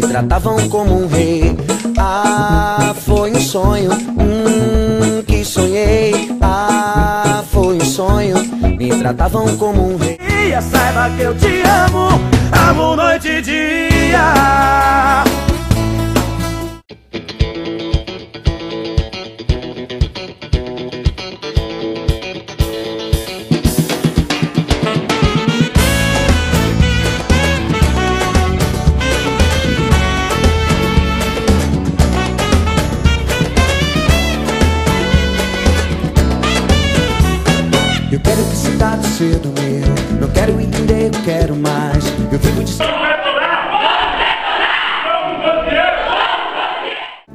tratavam como um rei. Ah, foi um sonho, que sonhei. Ah, foi um sonho, me tratavam como um rei. E saiba que eu te amo, amo noite e dia. Eu quero que cidade cedo meu, não quero entender, eu quero mais. Eu fico de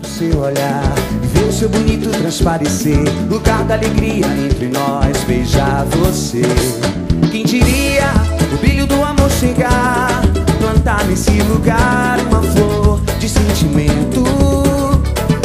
o seu olhar e ver o seu bonito transparecer, lugar da alegria entre nós, beijar você. Quem diria o brilho do amor chegar, plantar nesse lugar uma flor de sentimento.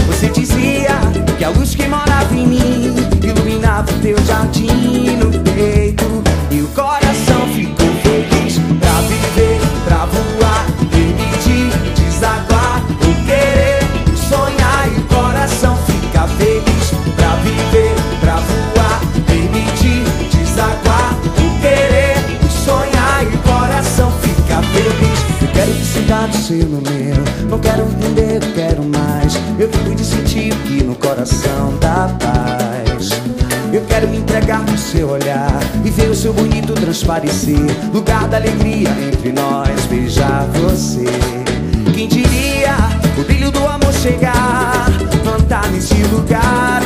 Você dizia que a luz que morava em mim iluminava o teu jardim no peito, e o coração ficou feliz pra viver, pra voar, permitir, desaguar, o querer, o sonhar. E o coração fica feliz pra viver, pra voar, permitir, desaguar, o querer, o sonhar. E o coração fica feliz. Eu quero que cidade seja no meu, não quero entender, eu quero mais. Eu fico de sentir que no coração dá paz. Eu quero me entregar no seu olhar e ver o seu bonito transparecer, lugar da alegria entre nós, beijar você. Quem diria o brilho do amor chegar, plantar nesse lugar